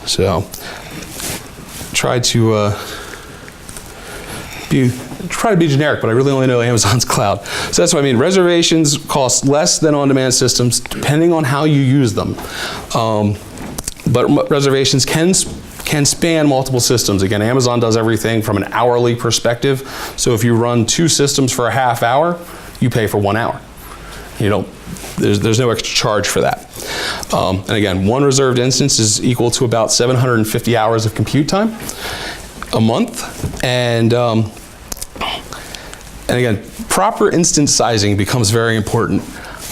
So try to be generic, but I really only know Amazon's cloud. So that's what I mean. Reservations cost less than on-demand systems, depending on how you use them. But reservations can span multiple systems. Again, Amazon does everything from an hourly perspective. So if you run 2 systems for a half hour, you pay for 1 hour. You don't. There's no extra charge for that. And again, 1 reserved instance is equal to about 750 hours of compute time a month. And again, proper instance sizing becomes very important.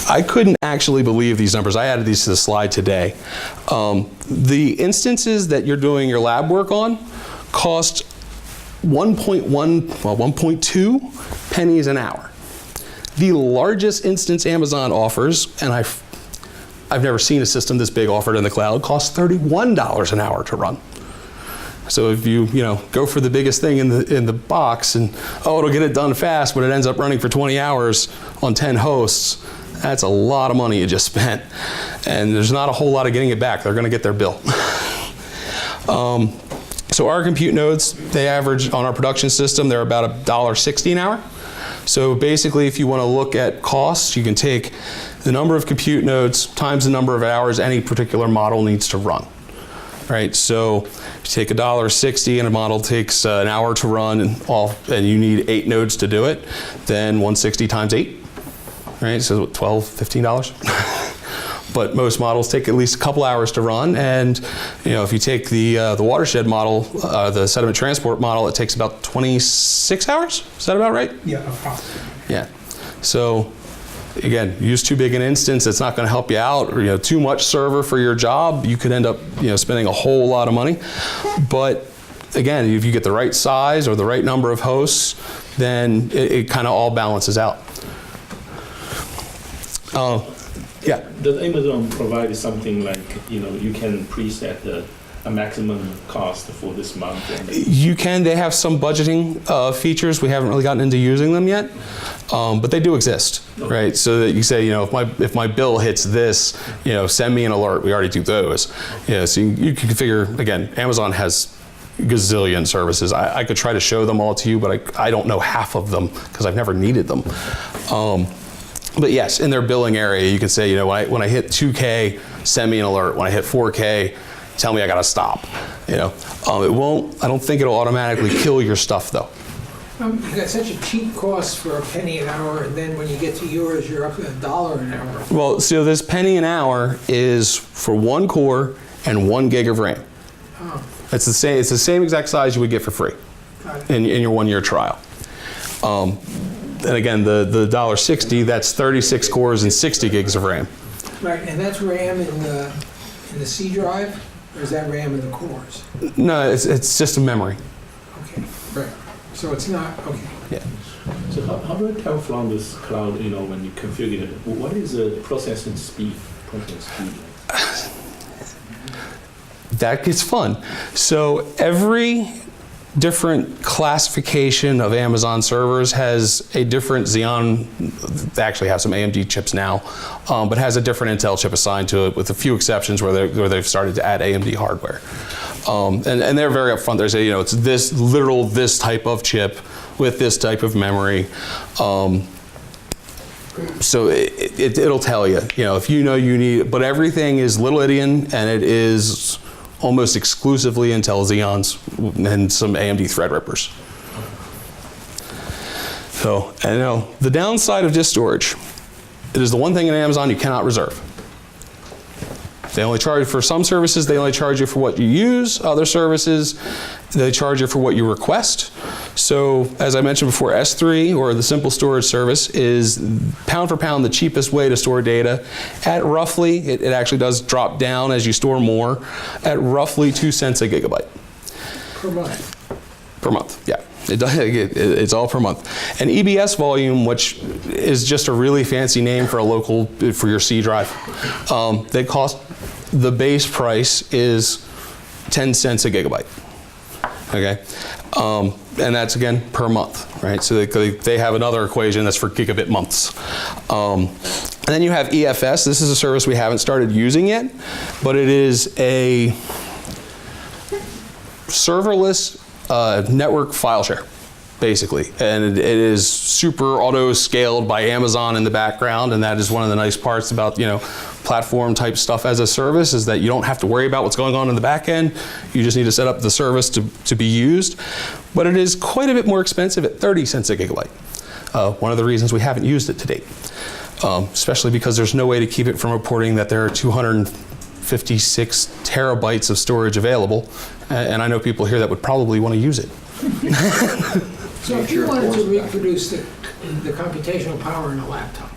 I couldn't actually believe these numbers. I added these to the slide today. The instances that you're doing your lab work on cost 1.2 pennies an hour. The largest instance Amazon offers, and I've never seen a system this big offered in the cloud, costs $31 an hour to run. So if you go for the biggest thing in the box and it'll get it done fast, but it ends up running for 20 hours on 10 hosts, that's a lot of money you just spent. And there's not a whole lot of getting it back. They're gonna get their bill. So our compute nodes, they average on our production system, they're about $1.60 an hour. So basically, if you want to look at costs, you can take the number of compute nodes times the number of hours any particular model needs to run. Right? So if you take $1.60 and a model takes an hour to run and you need 8 nodes to do it, then 160 times 8, right? So $12, $15. But most models take at least a couple hours to run, and if you take the watershed model, the sediment transport model, it takes about 26 hours. Is that about right? Yeah, approximately. Yeah. So again, use too big an instance, it's not going to help you out, or too much server for your job, you could end up spending a whole lot of money. But again, if you get the right size or the right number of hosts, then it kind of all balances out. Yeah. Does Amazon provide something like, you can preset a maximum cost for this month? You can. They have some budgeting features. We haven't really gotten into using them yet, but they do exist, okay. Right? So that you say, if my bill hits this, send me an alert. We already do those. So you can configure. Again, Amazon has gazillion services. I could try to show them all to you, but I don't know half of them because I've never needed them. But yes, in their billing area, you can say, when I hit 2K, send me an alert. When I hit 4K, tell me I gotta stop. It won't. I don't think it'll automatically kill your stuff though. You got such a cheap cost for a penny an hour, and then when you get to yours, you're up to $1 an hour. Well, so this penny an hour is for 1 core and 1 gig of RAM. Oh. It's the same exact size you would get for free in your 1-year trial. And again, the $1.60, that's 36 cores and 60 gigs of RAM. Right, and that's RAM in the C drive, or is that RAM in the cores? No, it's just a memory. Okay, right. So it's not, okay. Yeah. So how do you tell from this cloud, when you configure it, what is the processing speed? That gets fun. So every different classification of Amazon servers has a different Xeon, they actually have some AMD chips now, but has a different Intel chip assigned to it, with a few exceptions where they've started to add AMD hardware. And they're very upfront. They say, it's this type of chip with this type of memory. So it'll tell you, if you need, but everything is little endian, and it is almost exclusively Intel Xeons and some AMD Threadrippers. So, and the downside of disk storage, it is the one thing in Amazon you cannot reserve. They only charge for some services, they only charge you for what you use. Other services, they charge you for what you request. So, as I mentioned before, S3, or the simple storage service, is pound for pound the cheapest way to store data at roughly, it actually does drop down as you store more, at roughly 2 cents a gigabyte. Per month? Per month, yeah. It's all per month. And EBS volume, which is just a really fancy name for for your C drive, the base price is 10 cents a gigabyte. Okay, and that's again per month, right? So they have another equation that's for gigabit months. And then you have EFS. This is a service we haven't started using yet, but it is serverless network file share, basically. And it is super auto-scaled by Amazon in the background, and that is one of the nice parts about, platform-type stuff as a service, is that you don't have to worry about what's going on in the back end. You just need to set up the service to be used. But it is quite a bit more expensive at 30 cents a gigabyte. One of the reasons we haven't used it to date. Especially because there's no way to keep it from reporting that there are 256 terabytes of storage available. And I know people here that would probably want to use it. So if you wanted to reproduce the computational power in a laptop,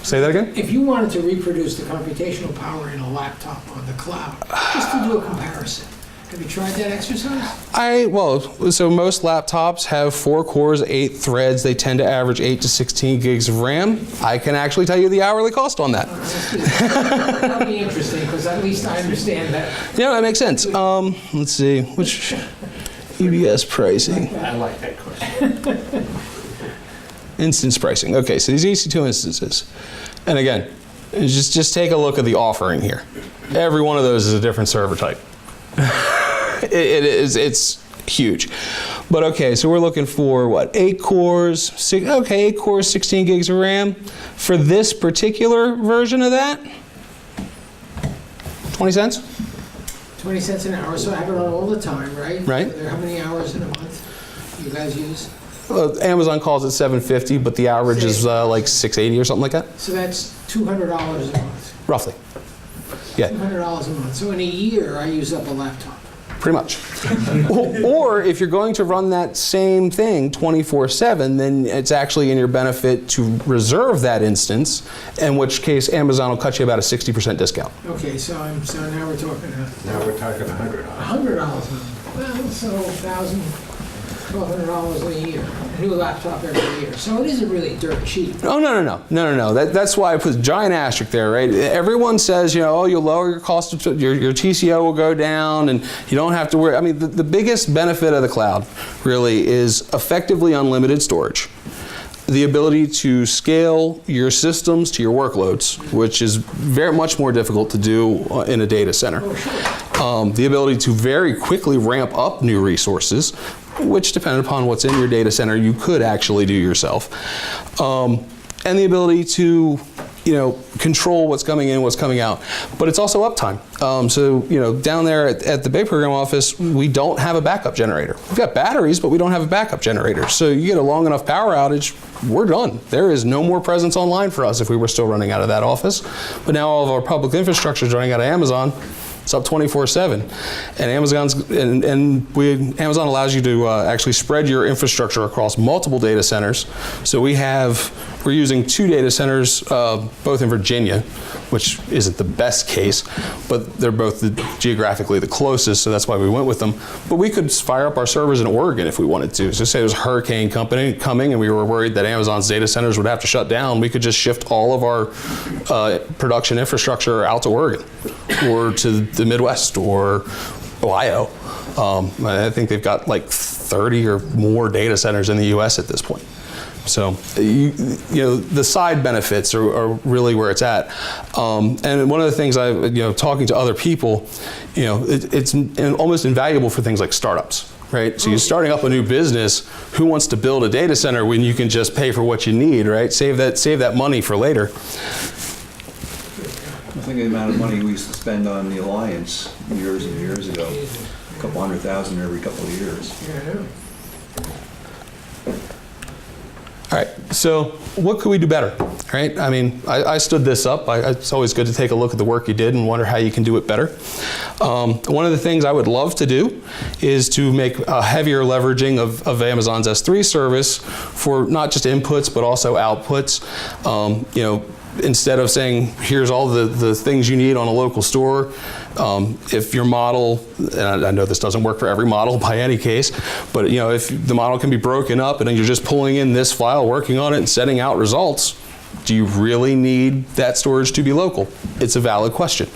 Say that again? if you wanted to reproduce the computational power in a laptop on the cloud, just to do a comparison, have you tried that exercise? So most laptops have 4 cores, 8 threads. They tend to average 8 to 16 gigs of RAM. I can actually tell you the hourly cost on that. That'll be interesting, because at least I understand that. Yeah, that makes sense. Let's see, which EBS pricing. I like that question. Instance pricing. Okay, so these EC2 instances. And again, just take a look at the offering here. Every one of those is a different server type. It's huge. But okay, so we're looking for what? 8 cores, 8 cores, 16 gigs of RAM. For this particular version of that, 20 cents? 20 cents an hour, so I have it on all the time, right? Right. So how many hours in a month you guys use? Amazon calls it 750, but the average is like 680 or something like that, So that's $200 a month. roughly. Yeah, $200 a month. So in a year, I use up a laptop. pretty much. Or if you're going to run that same thing 24/7, then it's actually in your benefit to reserve that instance, in which case Amazon will cut you about a 60% discount. Okay, so now we're talking Now we're talking $100. $100 a month. Well, so $1,000, $1,200 a year. A new laptop every year. So it isn't really dirt cheap. Oh, no. That's why I put a giant asterisk there, right? Everyone says, you'll lower your cost, your TCO will go down, and you don't have to worry. I mean, the biggest benefit of the cloud really is effectively unlimited storage. The ability to scale your systems to your workloads, which is very much more difficult to do in a data center. The ability to very quickly ramp up new resources, which, depending upon what's in your data center, you could actually do yourself. And the ability to control what's coming in, what's coming out. But it's also uptime. Down there at the Bay Program office, we don't have a backup generator. We've got batteries, but we don't have a backup generator. So you get a long enough power outage, we're done. There is no more presence online for us if we were still running out of that office. But now all of our public infrastructure is running out of Amazon. It's up 24/7, and Amazon allows you to actually spread your infrastructure across multiple data centers. So we're using 2 data centers, both in Virginia, which isn't the best case, but they're both geographically the closest, so that's why we went with them. But we could fire up our servers in Oregon if we wanted to. So say there was a hurricane coming, and we were worried that Amazon's data centers would have to shut down. We could just shift all of our production infrastructure out to Oregon, or to the Midwest, or Ohio. I think they've got like 30 or more data centers in the U.S. at this point. So, the side benefits are really where it's at. And one of the things talking to other people, it's almost invaluable for things like startups, right? So you're starting up a new business. Who wants to build a data center when you can just pay for what you need, right? Save that money for later. I think the amount of money we used to spend on the Alliance years and years ago, a couple $100,000 every couple of years. Yeah. All right, so what could we do better, right? I mean, I stood this up. It's always good to take a look at the work you did and wonder how you can do it better. One of the things I would love to do is to make a heavier leveraging of Amazon's S3 service for not just inputs, but also outputs. Instead of saying, here's all the things you need on a local store, if your model, and I know this doesn't work for every model by any case, but if the model can be broken up and then you're just pulling in this file, working on it, and setting out results, do you really need that storage to be local? It's a valid question.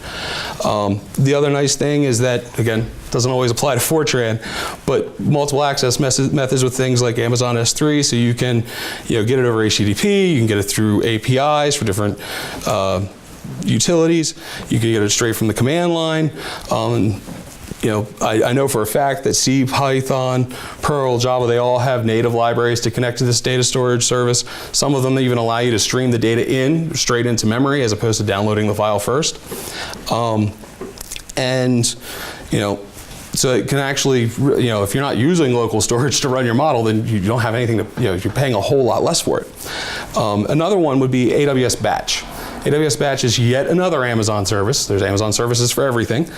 The other nice thing is that, again, doesn't always apply to Fortran, but multiple access methods with things like Amazon S3, so you can get it over HTTP, you can get it through APIs for different utilities, you can get it straight from the command line. I know for a fact that C, Python, Perl, Java, they all have native libraries to connect to this data storage service. Some of them even allow you to stream the data in straight into memory as opposed to downloading the file first. So it can actually, if you're not using local storage to run your model, then you don't have anything to, you're paying a whole lot less for it. Another one would be AWS Batch. AWS Batch is yet another Amazon service. There's Amazon services for everything.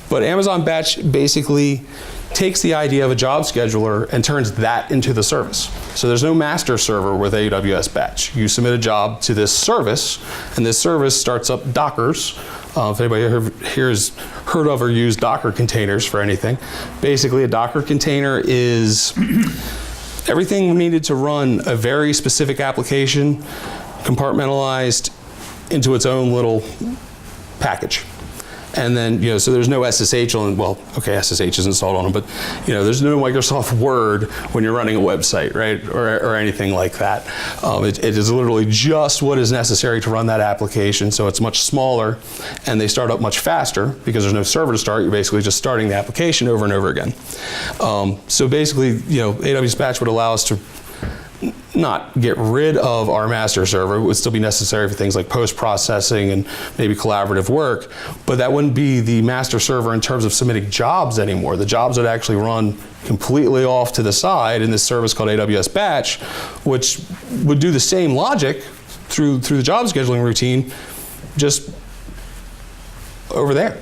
But Amazon Batch basically takes the idea of a job scheduler and turns that into the service. So there's no master server with AWS Batch. You submit a job to this service, and this service starts up Dockers. If anybody here has heard of or used Docker containers for anything, basically a Docker container is everything needed to run a very specific application compartmentalized into its own little package. And then, so there's no SSH on, well, okay, SSH is installed on them, but, there's no Microsoft Word when you're running a website, right? Or anything like that. It is literally just what is necessary to run that application, so it's much smaller, and they start up much faster because there's no server to start. You're basically just starting the application over and over again. So basically, AWS Batch would allow us to not get rid of our master server. It would still be necessary for things like post-processing and maybe collaborative work, but that wouldn't be the master server in terms of submitting jobs anymore. The jobs would actually run completely off to the side in this service called AWS Batch, which would do the same logic through the job scheduling routine, just over there.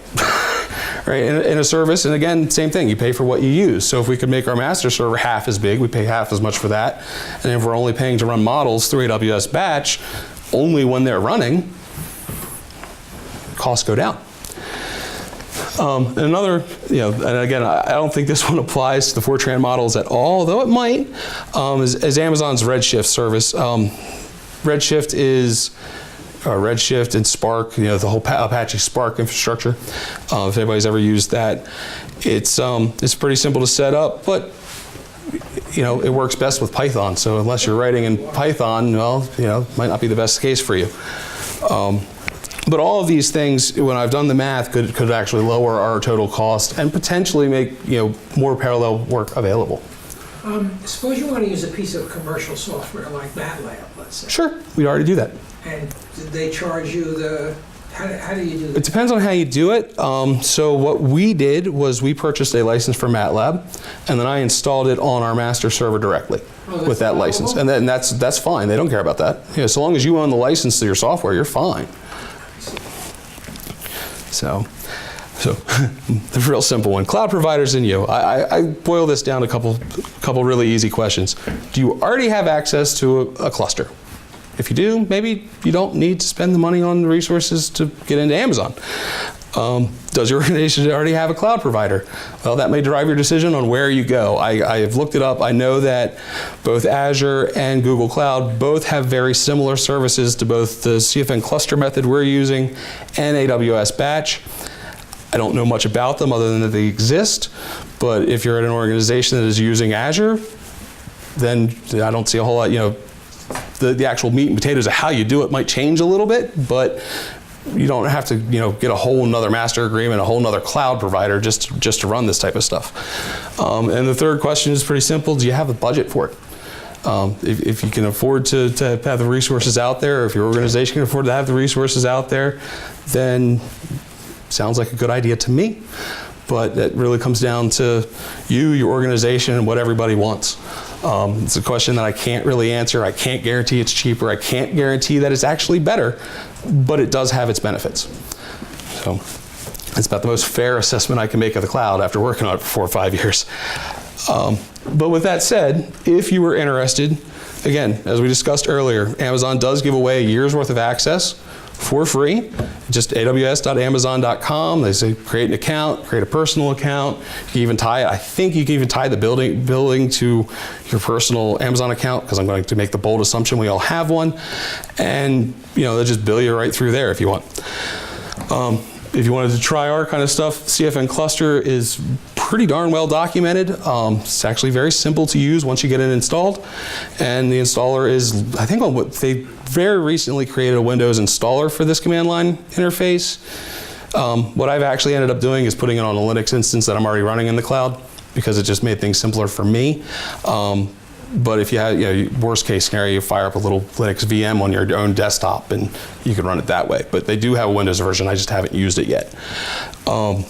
Right, in a service, and again, same thing, you pay for what you use. So if we could make our master server half as big, we pay half as much for that. And if we're only paying to run models through AWS Batch, only when they're running, costs go down. And another, and again, I don't think this one applies to the Fortran models at all, though it might, is Amazon's Redshift service. Redshift is Redshift and Spark, the whole Apache Spark infrastructure. If anybody's ever used that, it's pretty simple to set up, but it works best with Python. So unless you're writing in Python, well, it might not be the best case for you. But all of these things, when I've done the math, could actually lower our total cost and potentially make more parallel work available. Suppose you want to use a piece of commercial software like MATLAB, let's say. Sure, we'd already do that. And did they charge you how do you do that? It depends on how you do it. So what we did was we purchased a license for MATLAB, and then I installed it on our master server directly with that license. And then that's fine. They don't care about that. So long as you own the license to your software, you're fine. So the real simple one, cloud providers and you. I boil this down to a couple really easy questions. Do you already have access to a cluster? If you do, maybe you don't need to spend the money on the resources to get into Amazon. Does your organization already have a cloud provider? Well, that may drive your decision on where you go. I have looked it up. I know that both Azure and Google Cloud both have very similar services to both the CFN cluster method we're using and AWS Batch. I don't know much about them other than that they exist, but if you're at an organization that is using Azure, then I don't see a whole lot, the actual meat and potatoes of how you do it might change a little bit, but you don't have to, get a whole nother master agreement, a whole nother cloud provider just to run this type of stuff. And the third question is pretty simple. Do you have a budget for it? If you can afford to have the resources out there, or if your organization can afford to have the resources out there, then sounds like a good idea to me. But it really comes down to you, your organization, and what everybody wants. It's a question that I can't really answer. I can't guarantee it's cheaper. I can't guarantee that it's actually better, but it does have its benefits. So it's about the most fair assessment I can make of the cloud after working on it for 4 or 5 years. But with that said, if you were interested, again, as we discussed earlier, Amazon does give away a year's worth of access for free. Just aws.amazon.com. They say create an account, create a personal account. You can even tie it. I think you can even tie the billing to your personal Amazon account, because I'm going to make the bold assumption we all have one. And they'll just bill you right through there if you want. If you wanted to try our kind of stuff, CFN cluster is pretty darn well documented. It's actually very simple to use once you get it installed. And the installer is, I think they very recently created a Windows installer for this command line interface. What I've actually ended up doing is putting it on a Linux instance that I'm already running in the cloud, because it just made things simpler for me. But if you have, worst case scenario, you fire up a little Linux VM on your own desktop and you can run it that way. But they do have a Windows version, I just haven't used it yet. And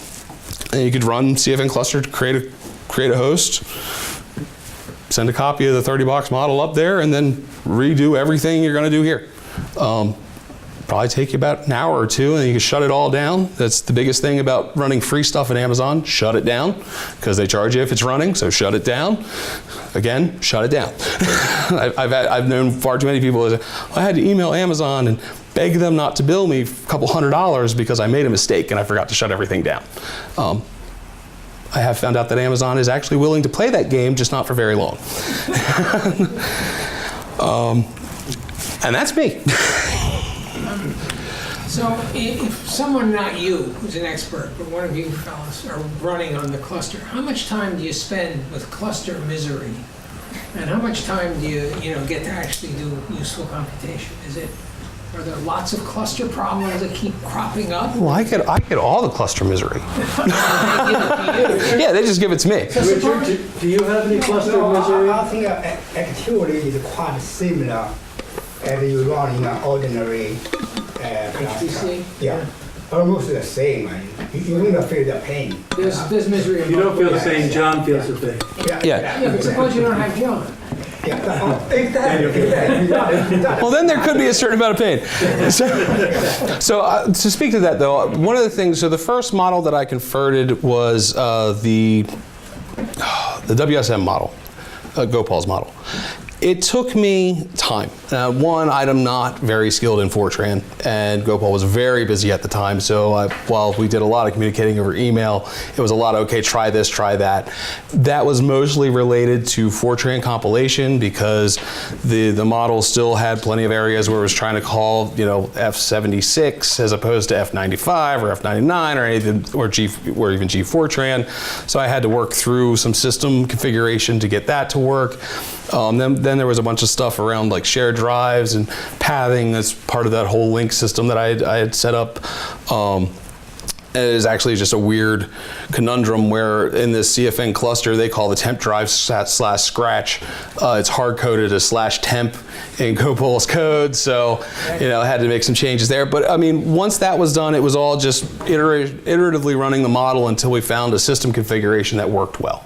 you could run CFN cluster to create a host, send a copy of the 30-box model up there, and then redo everything you're going to do here. Probably take you about an hour or two, and you can shut it all down. That's the biggest thing about running free stuff at Amazon. Shut it down, because they charge you if it's running, so shut it down. Again, shut it down. I've known far too many people that I had to email Amazon and beg them not to bill me a couple $100 because I made a mistake and I forgot to shut everything down. I have found out that Amazon is actually willing to play that game, just not for very long. And that's me. So if someone, not you, who's an expert, but one of you fellas are running on the cluster, how much time do you spend with cluster misery? And how much time do you get to actually do useful computation? Are there lots of cluster problems that keep cropping up? Well, I get all the cluster misery. Yeah, they just give it to me. Richard, do you have any cluster misery? I think activity is quite similar as you run in an ordinary cluster. HPC? Yeah, almost the same. You don't feel the pain. There's misery in You don't both. feel the same, John feels the same. Yeah. Yeah, but suppose you don't have John. Well, then there could be a certain amount of pain. So to speak to that, though, one of the things, so the first model that I converted was the WSM model, Gopal's model. It took me time. One, I'm not very skilled in Fortran, and Gopal was very busy at the time, so while we did a lot of communicating over email, it was a lot of, okay, try this, try that. That was mostly related to Fortran compilation, because the model still had plenty of areas where it was trying to call, F76 as opposed to F95 or F99 or anything, or even G Fortran. So I had to work through some system configuration to get that to work. Then there was a bunch of stuff around like shared drives and pathing as part of that whole link system that I had set up. It is actually just a weird conundrum where in this CFN cluster, they call the temp drive /scratch. It's hard-coded as /temp in Gopal's code, so I had to make some changes there. But I mean, once that was done, it was all just iteratively running the model until we found a system configuration that worked well.